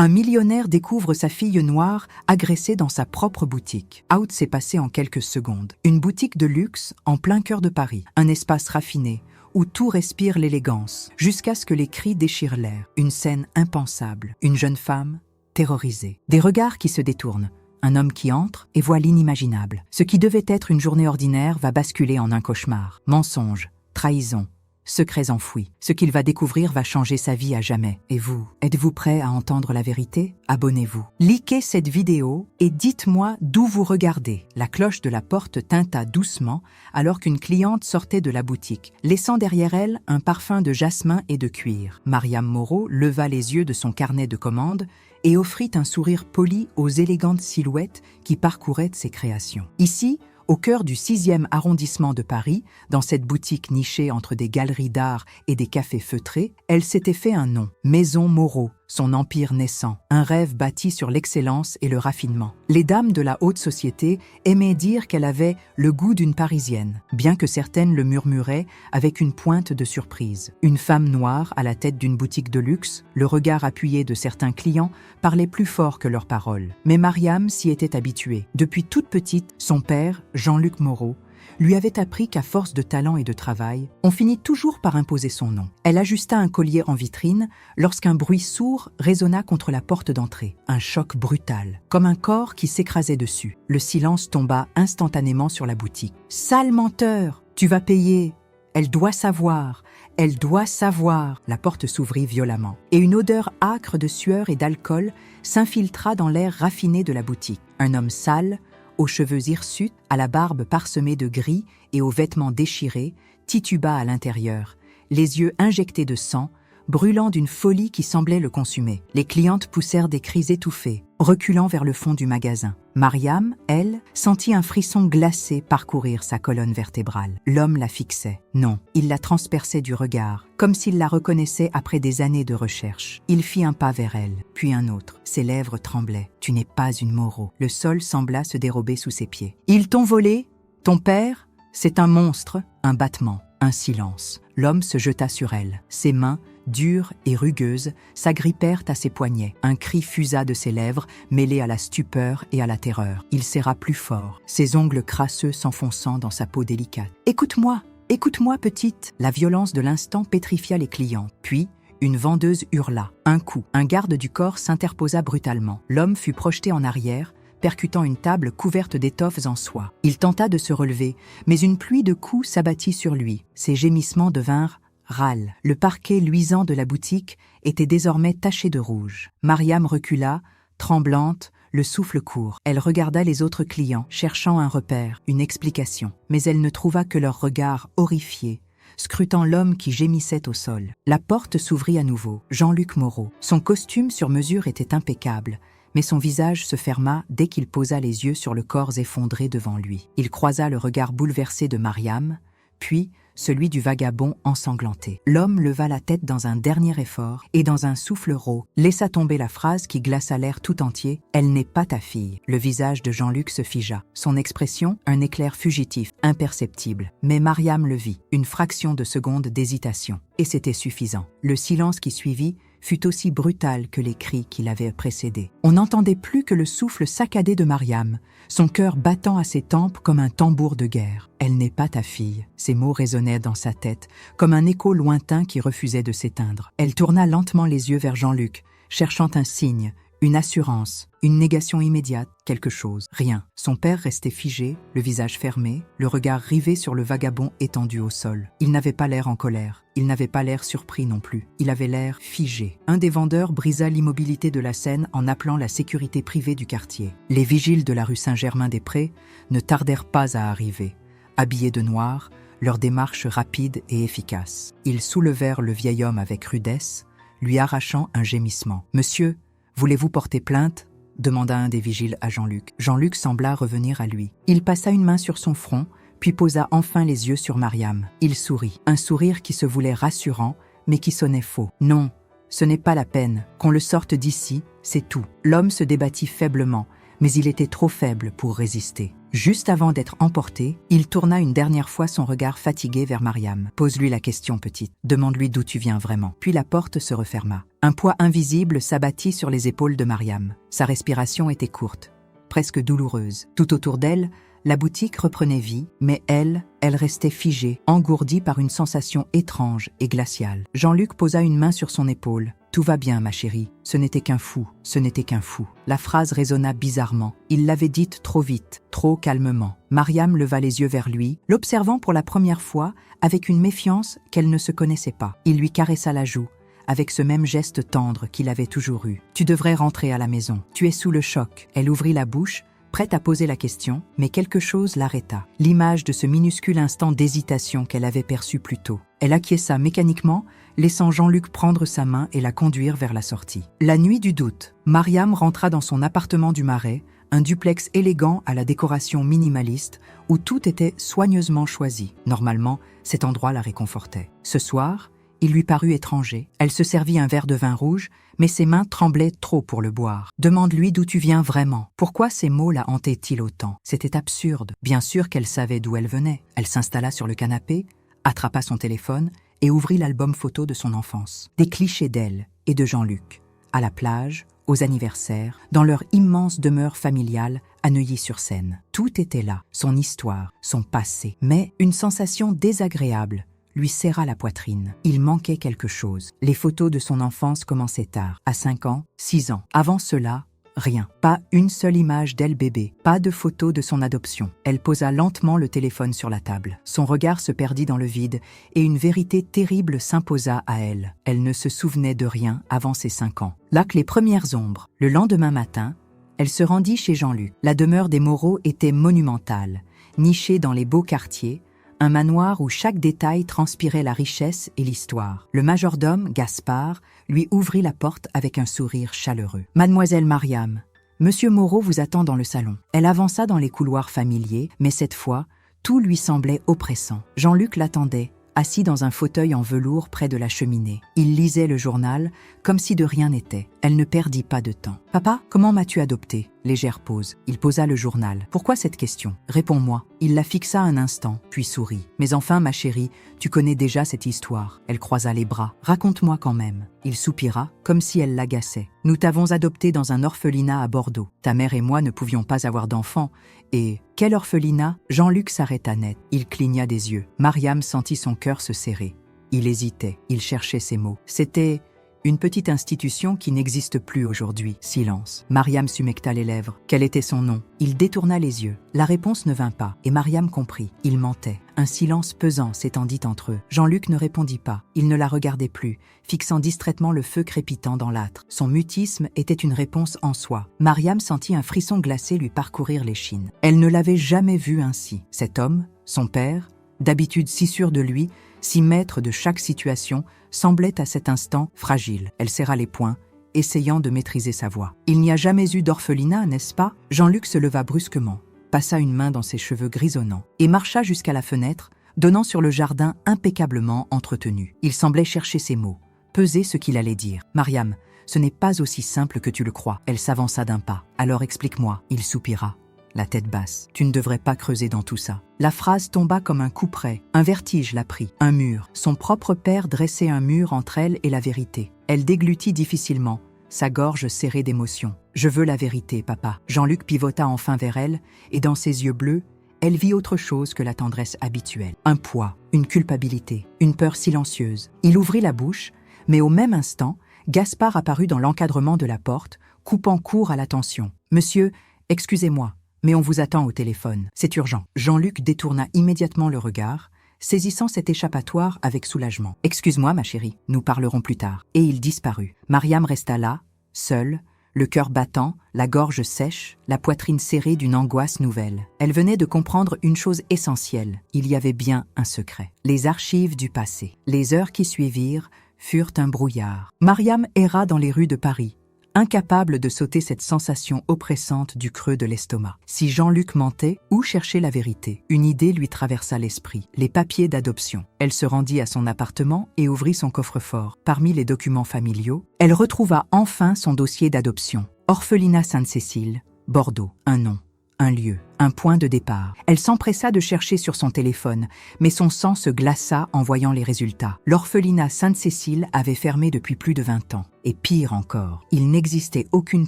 Un millionnaire découvre sa fille noire agressée dans sa propre boutique. Out s'est passé en quelques secondes. Une boutique de luxe en plein cœur de Paris. Un espace raffiné où tout respire l'élégance, jusqu'à ce que les cris déchirent l'air. Une scène impensable. Une jeune femme terrorisée. Des regards qui se détournent. Un homme qui entre et voit l'inimaginable. Ce qui devait être une journée ordinaire va basculer en un cauchemar. Mensonges, trahison, secrets enfouis. Ce qu'il va découvrir va changer sa vie à jamais. Et vous, êtes-vous prêt à entendre la vérité? Abonnez-vous. Likez cette vidéo et dites-moi d'où vous regardez. La cloche de la porte tinta doucement alors qu'une cliente sortait de la boutique, laissant derrière elle un parfum de jasmin et de cuir. Mariam Moreau leva les yeux de son carnet de commandes et offrit un sourire poli aux élégantes silhouettes qui parcouraient ses créations. Ici, au cœur du 6e arrondissement de Paris, dans cette boutique nichée entre des galeries d'art et des cafés feutrés, elle s'était fait un nom, Maison Moreau, son empire naissant, un rêve bâti sur l'excellence et le raffinement. Les dames de la haute société aimaient dire qu'elle avait le goût d'une Parisienne, bien que certaines le murmuraient avec une pointe de surprise. Une femme noire à la tête d'une boutique de luxe, le regard appuyé de certains clients parlait plus fort que leurs paroles. Mais Mariam s'y était habituée. Depuis toute petite, son père, Jean-Luc Moreau, lui avait appris qu'à force de talent et de travail, on finit toujours par imposer son nom. Elle ajusta un collier en vitrine lorsqu'un bruit sourd résonna contre la porte d'entrée. Un choc brutal, comme un corps qui s'écrasait dessus. Le silence tomba instantanément sur la boutique. « Sale menteur, tu vas payer !» Elle doit savoir, elle doit savoir. La porte s'ouvrit violemment et une odeur âcre de sueur et d'alcool s'infiltra dans l'air raffiné de la boutique. Un homme sale, aux cheveux hirsutes, à la barbe parsemée de gris et aux vêtements déchirés, tituba à l'intérieur, les yeux injectés de sang, brûlant d'une folie qui semblait le consumer. Les clientes poussèrent des cris étouffés, reculant vers le fond du magasin. Mariam, elle, sentit un frisson glacé parcourir sa colonne vertébrale. L'homme la fixait. Non, il la transperçait du regard, comme s'il la reconnaissait après des années de recherche. Il fit un pas vers elle, puis un autre. Ses lèvres tremblaient. « Tu n'es pas une Moreau. » Le sol sembla se dérober sous ses pieds. « Ils t'ont volé? Ton père? C'est un monstre. » Un battement, un silence. L'homme se jeta sur elle. Ses mains, dures et rugueuses, s'agrippèrent à ses poignets. Un cri fusa de ses lèvres, mêlé à la stupeur et à la terreur. Il serra plus fort, ses ongles crasseux s'enfonçant dans sa peau délicate. « Écoute-moi, écoute-moi, petite !» La violence de l'instant pétrifia les clients. Puis, une vendeuse hurla. Un coup, un garde du corps s'interposa brutalement. L'homme fut projeté en arrière, percutant une table couverte d'étoffes en soie. Il tenta de se relever, mais une pluie de coups s'abattit sur lui. Ses gémissements devinrent râles. Le parquet luisant de la boutique était désormais taché de rouge. Mariam recula, tremblante, le souffle court. Elle regarda les autres clients, cherchant un repère, une explication. Mais elle ne trouva que leurs regards horrifiés, scrutant l'homme qui gémissait au sol. La porte s'ouvrit à nouveau. Jean-Luc Moreau. Son costume sur mesure était impeccable, mais son visage se ferma dès qu'il posa les yeux sur le corps effondré devant lui. Il croisa le regard bouleversé de Mariam, puis celui du vagabond ensanglanté. L'homme leva la tête dans un dernier effort et dans un souffle rauque, laissa tomber la phrase qui glaça l'air tout entier. « Elle n'est pas ta fille ». Le visage de Jean-Luc se figea. Son expression, un éclair fugitif, imperceptible. Mais Mariam le vit, une fraction de seconde d'hésitation. Et c'était suffisant. Le silence qui suivit fut aussi brutal que les cris qui l'avaient précédé. On n'entendait plus que le souffle saccadé de Mariam, son cœur battant à ses tempes comme un tambour de guerre. « Elle n'est pas ta fille ». Ces mots résonnaient dans sa tête, comme un écho lointain qui refusait de s'éteindre. Elle tourna lentement les yeux vers Jean-Luc, cherchant un signe, une assurance, une négation immédiate, quelque chose. Rien. Son père restait figé, le visage fermé, le regard rivé sur le vagabond étendu au sol. Il n'avait pas l'air en colère. Il n'avait pas l'air surpris non plus. Il avait l'air figé. Un des vendeurs brisa l'immobilité de la scène en appelant la sécurité privée du quartier. Les vigiles de la rue Saint-Germain-des-Prés ne tardèrent pas à arriver. Habillés de noir, leur démarche rapide et efficace. Ils soulevèrent le vieil homme avec rudesse, lui arrachant un gémissement. « Monsieur, voulez-vous porter plainte ?» demanda un des vigiles à Jean-Luc. Jean-Luc sembla revenir à lui. Il passa une main sur son front, puis posa enfin les yeux sur Mariam. Il sourit, un sourire qui se voulait rassurant, mais qui sonnait faux. « Non, ce n'est pas la peine. Qu'on le sorte d'ici, c'est tout. » L'homme se débattit faiblement, mais il était trop faible pour résister. Juste avant d'être emporté, il tourna une dernière fois son regard fatigué vers Mariam. « Pose-lui la question, petite. Demande-lui d'où tu viens vraiment. » Puis la porte se referma. Un poids invisible s'abattit sur les épaules de Mariam. Sa respiration était courte, presque douloureuse. Tout autour d'elle, la boutique reprenait vie, mais elle restait figée, engourdie par une sensation étrange et glaciale. Jean-Luc posa une main sur son épaule. « Tout va bien, ma chérie. Ce n'était qu'un fou. Ce n'était qu'un fou. » La phrase résonna bizarrement. Il l'avait dite trop vite, trop calmement. Mariam leva les yeux vers lui, l'observant pour la première fois avec une méfiance qu'elle ne se connaissait pas. Il lui caressa la joue, avec ce même geste tendre qu'il avait toujours eu. « Tu devrais rentrer à la maison. Tu es sous le choc. » Elle ouvrit la bouche, prête à poser la question, mais quelque chose l'arrêta. L'image de ce minuscule instant d'hésitation qu'elle avait perçu plus tôt. Elle acquiesça mécaniquement, laissant Jean-Luc prendre sa main et la conduire vers la sortie. La nuit du doute, Mariam rentra dans son appartement du Marais, un duplex élégant à la décoration minimaliste, où tout était soigneusement choisi. Normalement, cet endroit la réconfortait. Ce soir, il lui parut étranger. Elle se servit un verre de vin rouge, mais ses mains tremblaient trop pour le boire. « Demande-lui d'où tu viens vraiment. Pourquoi ces mots la hantaient-ils autant ?» C'était absurde. Bien sûr qu'elle savait d'où elle venait. Elle s'installa sur le canapé, attrapa son téléphone et ouvrit l'album photo de son enfance. Des clichés d'elle et de Jean-Luc. À la plage, aux anniversaires, dans leur immense demeure familiale à Neuilly-sur-Seine. Tout était là, son histoire, son passé. Mais une sensation désagréable lui serra la poitrine. Il manquait quelque chose. Les photos de son enfance commençaient tard, à 5 ans, 6 ans. Avant cela, rien. Pas une seule image d'elle bébé, pas de photo de son adoption. Elle posa lentement le téléphone sur la table. Son regard se perdit dans le vide et une vérité terrible s'imposa à elle. Elle ne se souvenait de rien avant ses 5 ans. Là que les premières ombres. Le lendemain matin, elle se rendit chez Jean-Luc. La demeure des Moreau était monumentale, nichée dans les beaux quartiers, un manoir où chaque détail transpirait la richesse et l'histoire. Le majordome, Gaspard, lui ouvrit la porte avec un sourire chaleureux. « Mademoiselle Mariam, Monsieur Moreau vous attend dans le salon. » Elle avança dans les couloirs familiers, mais cette fois, tout lui semblait oppressant. Jean-Luc l'attendait, assis dans un fauteuil en velours près de la cheminée. Il lisait le journal, comme si de rien n'était. Elle ne perdit pas de temps. « Papa, comment m'as-tu adopté ?» Légère pause. Il posa le journal. « Pourquoi cette question ? Réponds-moi. » Il la fixa un instant, puis sourit. « Mais enfin, ma chérie, tu connais déjà cette histoire. » Elle croisa les bras. « Raconte-moi quand même. » Il soupira, comme si elle l'agaçait. « Nous t'avons adopté dans un orphelinat à Bordeaux. Ta mère et moi ne pouvions pas avoir d'enfants. Et quel orphelinat ?» Jean-Luc s'arrêta net. Il cligna des yeux. Mariam sentit son cœur se serrer. Il hésitait. Il cherchait ses mots. C'était une petite institution qui n'existe plus aujourd'hui. Silence. Mariam s'humecta les lèvres. Quel était son nom ? Il détourna les yeux. La réponse ne vint pas, et Mariam comprit. Il mentait. Un silence pesant s'étendit entre eux. Jean-Luc ne répondit pas. Il ne la regardait plus, fixant distraitement le feu crépitant dans l'âtre. Son mutisme était une réponse en soi. Mariam sentit un frisson glacé lui parcourir l'échine. Elle ne l'avait jamais vu ainsi. Cet homme, son père, d'habitude si sûr de lui, si maître de chaque situation, semblait à cet instant fragile. Elle serra les poings, essayant de maîtriser sa voix. « Il n'y a jamais eu d'orphelinat, n'est-ce pas ?» Jean-Luc se leva brusquement, passa une main dans ses cheveux grisonnants et marcha jusqu'à la fenêtre, donnant sur le jardin impeccablement entretenu. Il semblait chercher ses mots, peser ce qu'il allait dire. « Mariam, ce n'est pas aussi simple que tu le crois. » Elle s'avança d'un pas. « Alors explique-moi. » Il soupira, la tête basse. « Tu ne devrais pas creuser dans tout ça. » La phrase tomba comme un coup près. Un vertige la prit. Un mur. Son propre père dressait un mur entre elle et la vérité. Elle déglutit difficilement, sa gorge serrée d'émotion. « Je veux la vérité, papa. » Jean-Luc pivota enfin vers elle, et dans ses yeux bleus, elle vit autre chose que la tendresse habituelle. Un poids, une culpabilité, une peur silencieuse. Il ouvrit la bouche, mais au même instant, Gaspard apparut dans l'encadrement de la porte, coupant court à l'attention. « Monsieur, excusez-moi. Mais on vous attend au téléphone. C'est urgent. » Jean-Luc détourna immédiatement le regard, saisissant cet échappatoire avec soulagement. « Excuse-moi, ma chérie, nous parlerons plus tard. » Et il disparut. Mariam resta là, seule, le cœur battant, la gorge sèche, la poitrine serrée d'une angoisse nouvelle. Elle venait de comprendre une chose essentielle. Il y avait bien un secret. Les archives du passé. Les heures qui suivirent furent un brouillard. Mariam erra dans les rues de Paris, incapable de sauter cette sensation oppressante du creux de l'estomac. Si Jean-Luc mentait, où chercher la vérité? Une idée lui traversa l'esprit. Les papiers d'adoption. Elle se rendit à son appartement et ouvrit son coffre-fort. Parmi les documents familiaux, elle retrouva enfin son dossier d'adoption. Orphelinat Sainte-Cécile, Bordeaux. Un nom, un lieu, un point de départ. Elle s'empressa de chercher sur son téléphone, mais son sang se glaça en voyant les résultats. L'orphelinat Sainte-Cécile avait fermé depuis plus de 20 ans. Et pire encore, il n'existait aucune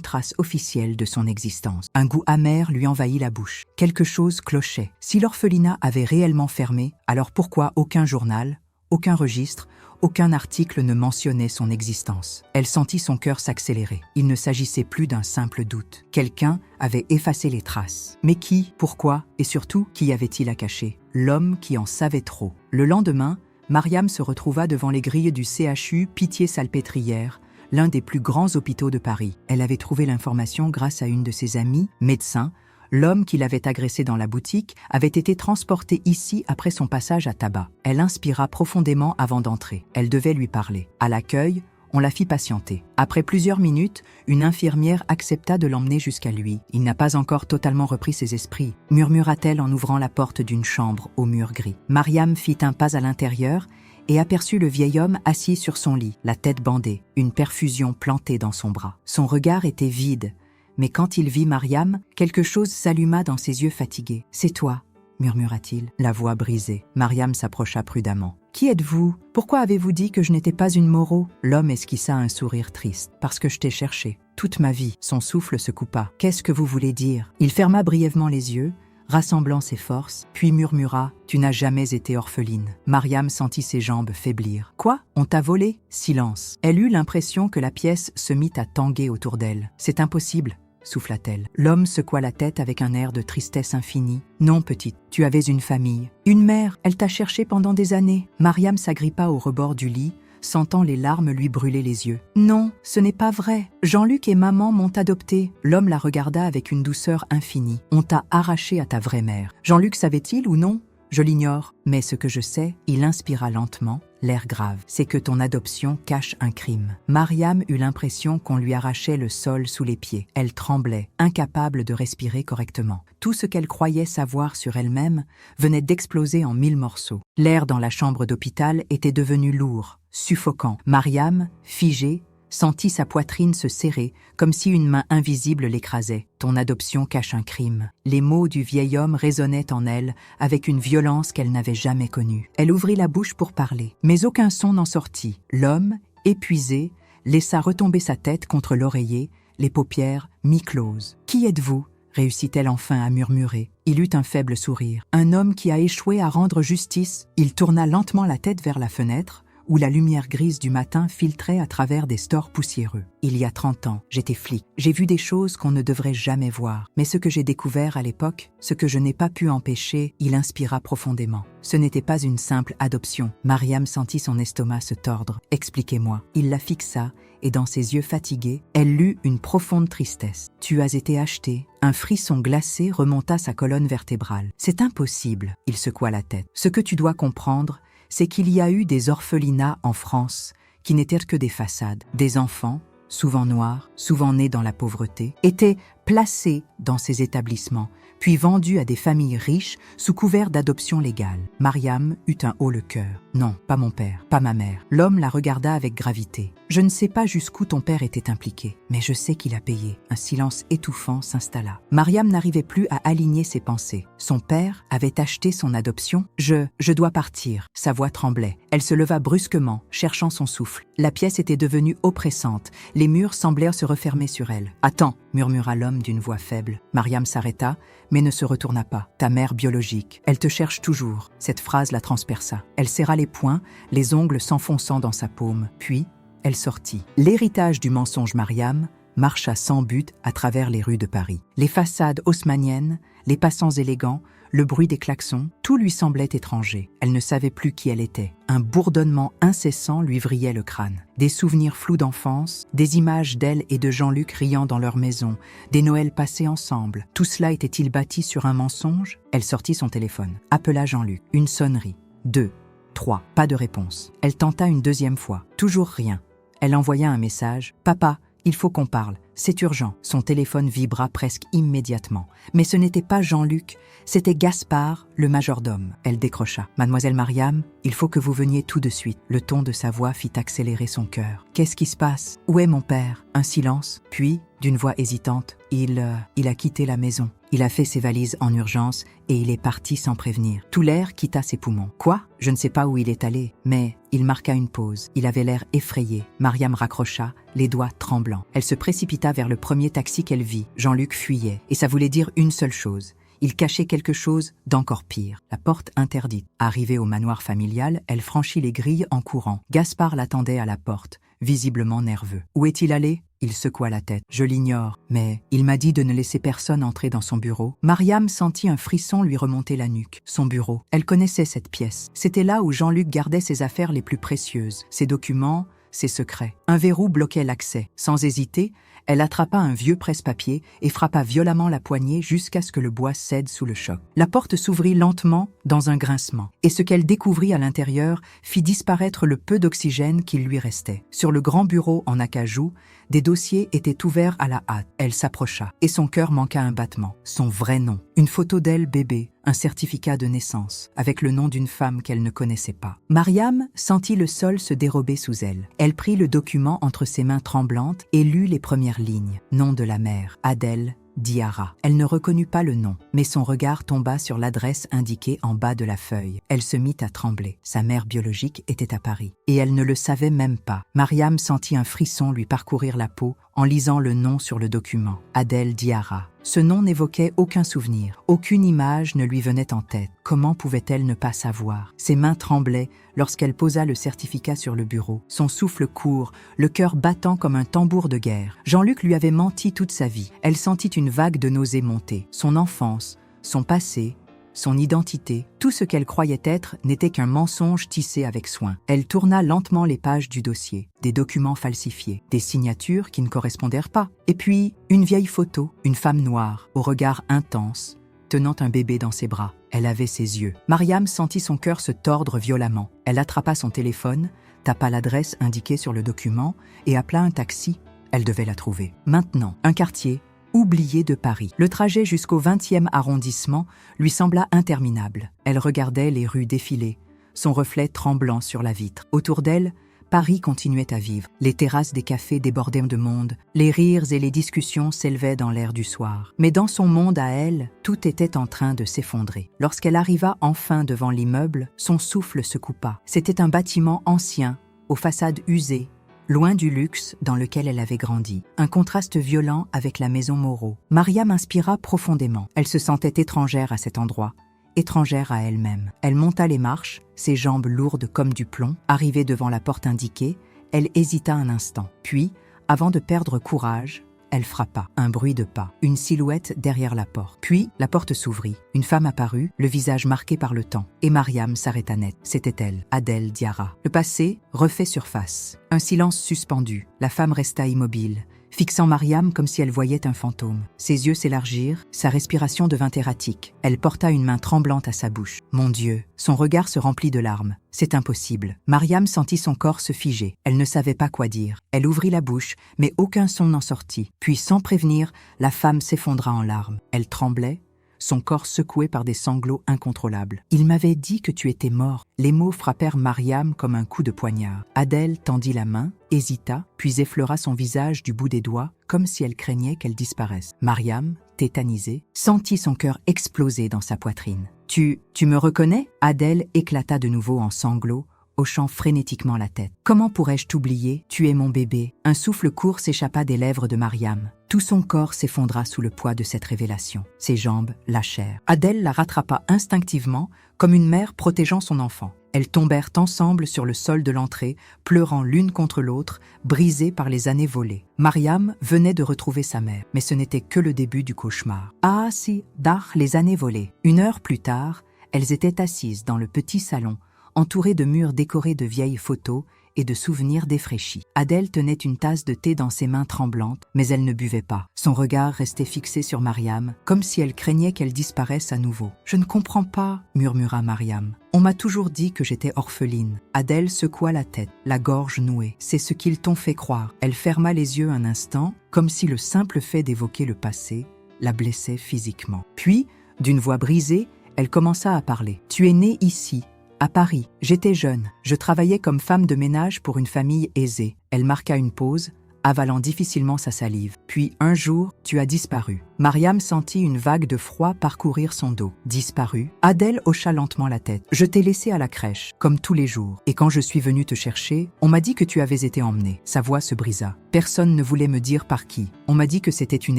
trace officielle de son existence. Un goût amer lui envahit la bouche. Quelque chose clochait. Si l'orphelinat avait réellement fermé, alors pourquoi aucun journal, aucun registre, aucun article ne mentionnait son existence? Elle sentit son cœur s'accélérer. Il ne s'agissait plus d'un simple doute. Quelqu'un avait effacé les traces. Mais qui, pourquoi et surtout, qui avait-il à cacher? L'homme qui en savait trop. Le lendemain, Mariam se retrouva devant les grilles du CHU Pitié-Salpêtrière, l'un des plus grands hôpitaux de Paris. Elle avait trouvé l'information grâce à une de ses amies, médecin. L'homme qui l'avait agressé dans la boutique avait été transporté ici après son passage à tabac. Elle inspira profondément avant d'entrer. Elle devait lui parler. À l'accueil, on la fit patienter. Après plusieurs minutes, une infirmière accepta de l'emmener jusqu'à lui. « Il n'a pas encore totalement repris ses esprits », murmura-t-elle en ouvrant la porte d'une chambre au mur gris. Mariam fit un pas à l'intérieur et aperçut le vieil homme assis sur son lit, la tête bandée, une perfusion plantée dans son bras. Son regard était vide, mais quand il vit Mariam, quelque chose s'alluma dans ses yeux fatigués. « C'est toi », murmura-t-il, la voix brisée. Mariam s'approcha prudemment. « Qui êtes-vous? Pourquoi avez-vous dit que je n'étais pas une Moreau ?» L'homme esquissa un sourire triste. « Parce que je t'ai cherché. Toute ma vie. » Son souffle se coupa. « Qu'est-ce que vous voulez dire ?» Il ferma brièvement les yeux, rassemblant ses forces, puis murmura « Tu n'as jamais été orpheline. » Mariam sentit ses jambes faiblir. « Quoi? On t'a volé ?» Silence. Elle eut l'impression que la pièce se mit à tanguer autour d'elle. « C'est impossible », souffla-t-elle. L'homme secoua la tête avec un air de tristesse infinie. « Non, petite, tu avais une famille. Une mère, elle t'a cherché pendant des années. » Mariam s'agrippa au rebord du lit, sentant les larmes lui brûler les yeux. « Non, ce n'est pas vrai. Jean-Luc et maman m'ont adoptée. » L'homme la regarda avec une douceur infinie. « On t'a arraché à ta vraie mère. Jean-Luc savait-il ou non ? Je l'ignore. Mais ce que je sais, » il inspira lentement, l'air grave, « c'est que ton adoption cache un crime. » Mariam eut l'impression qu'on lui arrachait le sol sous les pieds. Elle tremblait, incapable de respirer correctement. Tout ce qu'elle croyait savoir sur elle-même venait d'exploser en 1000 morceaux. L'air dans la chambre d'hôpital était devenu lourd, suffocant. Mariam, figée, sentit sa poitrine se serrer, comme si une main invisible l'écrasait. « Ton adoption cache un crime. » Les mots du vieil homme résonnaient en elle avec une violence qu'elle n'avait jamais connue. Elle ouvrit la bouche pour parler, mais aucun son n'en sortit. L'homme, épuisé, laissa retomber sa tête contre l'oreiller, les paupières mi-closes. « Qui êtes-vous » réussit-elle enfin à murmurer. Il eut un faible sourire. « Un homme qui a échoué à rendre justice. » Il tourna lentement la tête vers la fenêtre, où la lumière grise du matin filtrait à travers des stores poussiéreux. « Il y a 30 ans, j'étais flic. J'ai vu des choses qu'on ne devrait jamais voir. Mais ce que j'ai découvert à l'époque, ce que je n'ai pas pu empêcher, » il inspira profondément. « Ce n'était pas une simple adoption. » Mariam sentit son estomac se tordre. « Expliquez-moi. » Il la fixa, et dans ses yeux fatigués, elle lut une profonde tristesse. « Tu as été acheté. » Un frisson glacé remonta sa colonne vertébrale. « C'est impossible. » Il secoua la tête. « Ce que tu dois comprendre, c'est qu'il y a eu des orphelinats en France qui n'étaient que des façades. Des enfants, souvent noirs, souvent nés dans la pauvreté, étaient placés dans ces établissements, puis vendus à des familles riches sous couvert d'adoption légale. Mariam eut un haut le cœur. « Non, pas mon père, pas ma mère. » L'homme la regarda avec gravité. « Je ne sais pas jusqu'où ton père était impliqué, mais je sais qu'il a payé. » Un silence étouffant s'installa. Mariam n'arrivait plus à aligner ses pensées. Son père avait acheté son adoption. « Je dois partir. » Sa voix tremblait. Elle se leva brusquement, cherchant son souffle. La pièce était devenue oppressante. Les murs semblèrent se refermer sur elle. « Attends » murmura l'homme d'une voix faible. Mariam s'arrêta, mais ne se retourna pas. « Ta mère biologique. Elle te cherche toujours. » Cette phrase la transperça. Elle serra les poings, les ongles s'enfonçant dans sa paume. Puis, elle sortit. L'héritage du mensonge Mariam marcha sans but à travers les rues de Paris. Les façades haussmanniennes, les passants élégants, le bruit des klaxons, tout lui semblait étranger. Elle ne savait plus qui elle était. Un bourdonnement incessant lui vrillait le crâne. Des souvenirs flous d'enfance, des images d'elle et de Jean-Luc riant dans leur maison, des Noëls passés ensemble. Tout cela était-il bâti sur un mensonge? Elle sortit son téléphone, appela Jean-Luc. Une sonnerie. 2, 3, pas de réponse. Elle tenta une deuxième fois. Toujours rien. Elle envoya un message. « Papa, il faut qu'on parle. c'est urgent. Son téléphone vibra presque immédiatement. Mais ce n'était pas Jean-Luc, c'était Gaspard, le majordome. Elle décrocha. « Mademoiselle Mariam, il faut que vous veniez tout de suite. » Le ton de sa voix fit accélérer son cœur. « Qu'est-ce qui se passe? Où est mon père ?» Un silence, puis, d'une voix hésitante, il a quitté la maison. Il a fait ses valises en urgence et il est parti sans prévenir. Tout l'air quitta ses poumons. Quoi? Je ne sais pas où il est allé, mais il marqua une pause. Il avait l'air effrayé. Mariam raccrocha, les doigts tremblants. Elle se précipita vers le premier taxi qu'elle vit. Jean-Luc fuyait, et ça voulait dire une seule chose. Il cachait quelque chose d'encore pire. La porte interdite. Arrivée au manoir familial, elle franchit les grilles en courant. Gaspard l'attendait à la porte, visiblement nerveux. Où est-il allé? Il secoua la tête. « Je l'ignore, mais il m'a dit de ne laisser personne entrer dans son bureau. » Mariam sentit un frisson lui remonter la nuque. Son bureau. Elle connaissait cette pièce. C'était là où Jean-Luc gardait ses affaires les plus précieuses, ses documents, ses secrets. Un verrou bloquait l'accès. Sans hésiter, elle attrapa un vieux presse-papier et frappa violemment la poignée jusqu'à ce que le bois cède sous le choc. La porte s'ouvrit lentement dans un grincement, et ce qu'elle découvrit à l'intérieur fit disparaître le peu d'oxygène qu'il lui restait. Sur le grand bureau en acajou, des dossiers étaient ouverts à la hâte. Elle s'approcha, et son cœur manqua un battement. Son vrai nom, une photo d'elle bébé, un certificat de naissance, avec le nom d'une femme qu'elle ne connaissait pas. Mariam sentit le sol se dérober sous elle. Elle prit le document entre ses mains tremblantes et lut les premières lignes. Nom de la mère, Adèle Diarra. Elle ne reconnut pas le nom, mais son regard tomba sur l'adresse indiquée en bas de la feuille. Elle se mit à trembler. Sa mère biologique était à Paris, et elle ne le savait même pas. Mariam sentit un frisson lui parcourir la peau en lisant le nom sur le document. Adèle Diarra. Ce nom n'évoquait aucun souvenir. Aucune image ne lui venait en tête. Comment pouvait-elle ne pas savoir? Ses mains tremblaient lorsqu'elle posa le certificat sur le bureau. Son souffle court, le cœur battant comme un tambour de guerre. Jean-Luc lui avait menti toute sa vie. Elle sentit une vague de nausées monter. Son enfance, son passé, son identité, tout ce qu'elle croyait être n'était qu'un mensonge tissé avec soin. Elle tourna lentement les pages du dossier. Des documents falsifiés, des signatures qui ne correspondèrent pas. Et puis, une vieille photo, une femme noire, au regard intense, tenant un bébé dans ses bras. Elle avait ses yeux. Mariam sentit son cœur se tordre violemment. Elle attrapa son téléphone, tapa l'adresse indiquée sur le document et appela un taxi. Elle devait la trouver. Maintenant, un quartier oublié de Paris. Le trajet jusqu'au 20e arrondissement lui sembla interminable. Elle regardait les rues défiler, son reflet tremblant sur la vitre. Autour d'elle, Paris continuait à vivre. Les terrasses des cafés débordaient de monde, les rires et les discussions s'élevaient dans l'air du soir. Mais dans son monde à elle, tout était en train de s'effondrer. Lorsqu'elle arriva enfin devant l'immeuble, son souffle se coupa. C'était un bâtiment ancien, aux façades usées, loin du luxe dans lequel elle avait grandi. Un contraste violent avec la maison Moreau. Mariam inspira profondément. Elle se sentait étrangère à cet endroit, étrangère à elle-même. Elle monta les marches, ses jambes lourdes comme du plomb. Arrivée devant la porte indiquée, elle hésita un instant. Puis, avant de perdre courage, elle frappa. Un bruit de pas, une silhouette derrière la porte. Puis, la porte s'ouvrit. Une femme apparut, le visage marqué par le temps. Et Mariam s'arrêta net. C'était elle, Adèle Diarra. Le passé refait surface. Un silence suspendu. La femme resta immobile, fixant Mariam comme si elle voyait un fantôme. Ses yeux s'élargirent, sa respiration devint erratique. Elle porta une main tremblante à sa bouche. Mon Dieu, son regard se remplit de larmes. C'est impossible. Mariam sentit son corps se figer. Elle ne savait pas quoi dire. Elle ouvrit la bouche, mais aucun son n'en sortit. Puis, sans prévenir, la femme s'effondra en larmes. Elle tremblait, son corps secoué par des sanglots incontrôlables. « Il m'avait dit que tu étais mort. » Les mots frappèrent Mariam comme un coup de poignard. Adèle tendit la main, hésita, puis effleura son visage du bout des doigts, comme si elle craignait qu'elle disparaisse. Mariam, tétanisée, sentit son cœur exploser dans sa poitrine. « Tu me reconnais ?» Adèle éclata de nouveau en sanglots, hochant frénétiquement la tête. « Comment pourrais-je t'oublier? Tu es mon bébé. » Un souffle court s'échappa des lèvres de Mariam. Tout son corps s'effondra sous le poids de cette révélation. Ses jambes lâchèrent. Adèle la rattrapa instinctivement, comme une mère protégeant son enfant. Elles tombèrent ensemble sur le sol de l'entrée, pleurant l'une contre l'autre, brisées par les années volées. Mariam venait de retrouver sa mère, mais ce n'était que le début du cauchemar. Ah si, dar les années volées. 1 heure plus tard, elles étaient assises dans le petit salon, entourées de murs décorés de vieilles photos et de souvenirs défraîchis. Adèle tenait une tasse de thé dans ses mains tremblantes, mais elle ne buvait pas. Son regard restait fixé sur Mariam, comme si elle craignait qu'elle disparaisse à nouveau. « Je ne comprends pas, » murmura Mariam. « On m'a toujours dit que j'étais orpheline. » Adèle secoua la tête, la gorge nouée. « C'est ce qu'ils t'ont fait croire. » Elle ferma les yeux un instant, comme si le simple fait d'évoquer le passé la blessait physiquement. Puis, d'une voix brisée, elle commença à parler. « Tu es née ici, à Paris. J'étais jeune. Je travaillais comme femme de ménage pour une famille aisée. » Elle marqua une pause, avalant difficilement sa salive. « Puis, un jour, tu as disparu. » Mariam sentit une vague de froid parcourir son dos. « Disparu ?» Adèle hocha lentement la tête. « Je t'ai laissé à la crèche, comme tous les jours. Et quand je suis venue te chercher, on m'a dit que tu avais été emmenée. » Sa voix se brisa. Personne ne voulait me dire par qui. On m'a dit que c'était une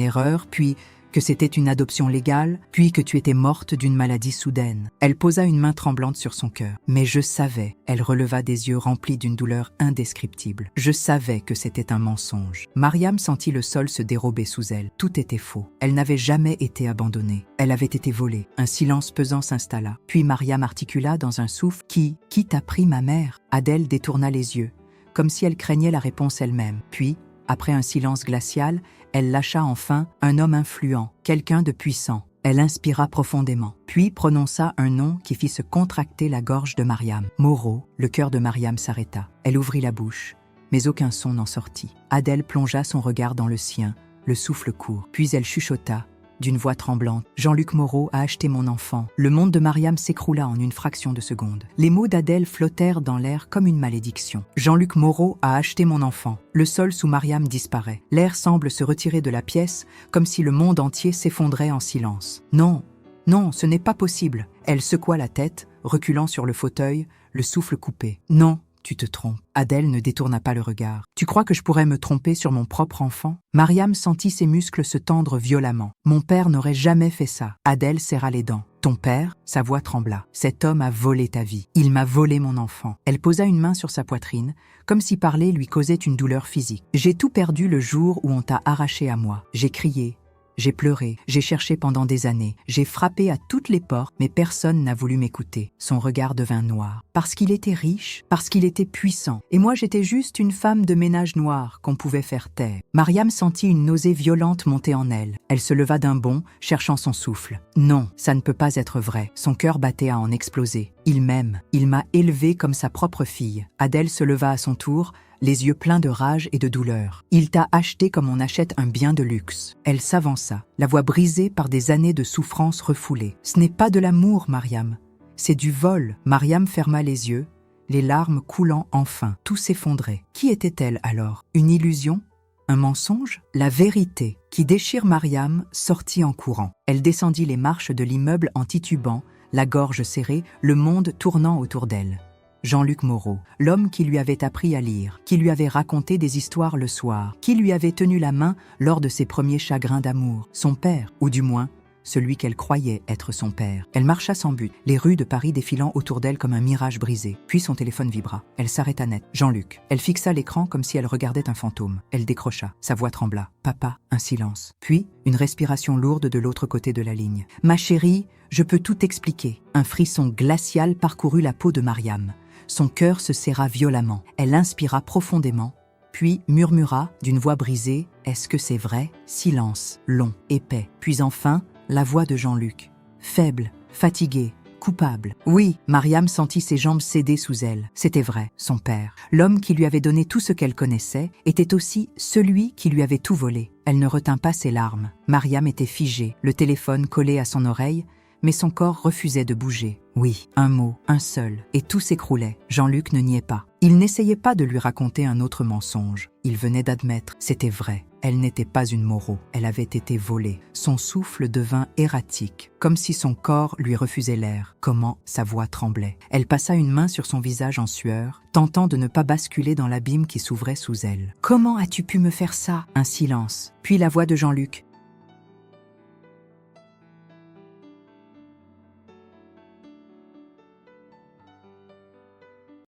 erreur, puis que c'était une adoption légale, puis que tu étais morte d'une maladie soudaine. Elle posa une main tremblante sur son cœur. Mais je savais, elle releva des yeux remplis d'une douleur indescriptible. Je savais que c'était un mensonge. Mariam sentit le sol se dérober sous elle. Tout était faux. Elle n'avait jamais été abandonnée. Elle avait été volée. Un silence pesant s'installa. Puis Mariam articula dans un souffle « Qui t'a pris ma mère ?» Adèle détourna les yeux, comme si elle craignait la réponse elle-même. Puis, après un silence glacial, elle lâcha enfin un homme influent, quelqu'un de puissant. Elle inspira profondément, puis prononça un nom qui fit se contracter la gorge de Mariam. Moreau, le cœur de Mariam s'arrêta. Elle ouvrit la bouche, mais aucun son n'en sortit. Adèle plongea son regard dans le sien, le souffle court. Puis elle chuchota, d'une voix tremblante. « Jean-Luc Moreau a acheté mon enfant. » Le monde de Mariam s'écroula en une fraction de seconde. Les mots d'Adèle flottèrent dans l'air comme une malédiction. « Jean-Luc Moreau a acheté mon enfant. » Le sol sous Mariam disparaît. L'air semble se retirer de la pièce, comme si le monde entier s'effondrait en silence. « Non, non, ce n'est pas possible. » Elle secoua la tête, reculant sur le fauteuil, le souffle coupé. « Non. Tu te trompes. » Adèle ne détourna pas le regard. « Tu crois que je pourrais me tromper sur mon propre enfant ?» Mariam sentit ses muscles se tendre violemment. « Mon père n'aurait jamais fait ça. » Adèle serra les dents. « Ton père ?» Sa voix trembla. « Cet homme a volé ta vie. Il m'a volé mon enfant. » Elle posa une main sur sa poitrine, comme si parler lui causait une douleur physique. « J'ai tout perdu le jour où on t'a arraché à moi. J'ai crié. J'ai pleuré, j'ai cherché pendant des années, j'ai frappé à toutes les portes, mais personne n'a voulu m'écouter. » Son regard devint noir. Parce qu'il était riche, parce qu'il était puissant. Et moi j'étais juste une femme de ménage noire qu'on pouvait faire taire. Mariam sentit une nausée violente monter en elle. Elle se leva d'un bond, cherchant son souffle. Non, ça ne peut pas être vrai. Son cœur battait à en exploser. Il m'aime, il m'a élevée comme sa propre fille. Adèle se leva à son tour, les yeux pleins de rage et de douleur. « Il t'a acheté comme on achète un bien de luxe. » Elle s'avança, la voix brisée par des années de souffrance refoulée. « Ce n'est pas de l'amour, Mariam. C'est du vol. » Mariam ferma les yeux, les larmes coulant enfin. Tout s'effondrait. Qui était-elle alors? Une illusion? Un mensonge? La vérité, qui déchire Mariam, sortit en courant. Elle descendit les marches de l'immeuble en titubant, la gorge serrée, le monde tournant autour d'elle. Jean-Luc Moreau, l'homme qui lui avait appris à lire, qui lui avait raconté des histoires le soir, qui lui avait tenu la main lors de ses premiers chagrins d'amour, son père, ou du moins, celui qu'elle croyait être son père. Elle marcha sans but, les rues de Paris défilant autour d'elle comme un mirage brisé. Puis son téléphone vibra. Elle s'arrêta net. Jean-Luc. Elle fixa l'écran comme si elle regardait un fantôme. Elle décrocha. Sa voix trembla. Papa, un silence. Puis, une respiration lourde de l'autre côté de la ligne. Ma chérie, je peux tout expliquer. Un frisson glacial parcourut la peau de Mariam. Son cœur se serra violemment. Elle inspira profondément, puis murmura d'une voix brisée « Est-ce que c'est vrai ?» Silence, long, épais. Puis enfin, la voix de Jean-Luc. Faible, fatigué, coupable. Oui, Mariam sentit ses jambes céder sous elle. C'était vrai, son père. L'homme qui lui avait donné tout ce qu'elle connaissait était aussi celui qui lui avait tout volé. Elle ne retint pas ses larmes. Mariam était figée, le téléphone collé à son oreille, mais son corps refusait de bouger. Oui, un mot, un seul, et tout s'écroulait. Jean-Luc ne niait pas. Il n'essayait pas de lui raconter un autre mensonge. Il venait d'admettre, c'était vrai. Elle n'était pas une Moreau, elle avait été volée. Son souffle devint erratique, comme si son corps lui refusait l'air. Comment sa voix tremblait. Elle passa une main sur son visage en sueur, tentant de ne pas basculer dans l'abîme qui s'ouvrait sous elle. « Comment as-tu pu me faire ça ?» Un silence, puis la voix de Jean-Luc.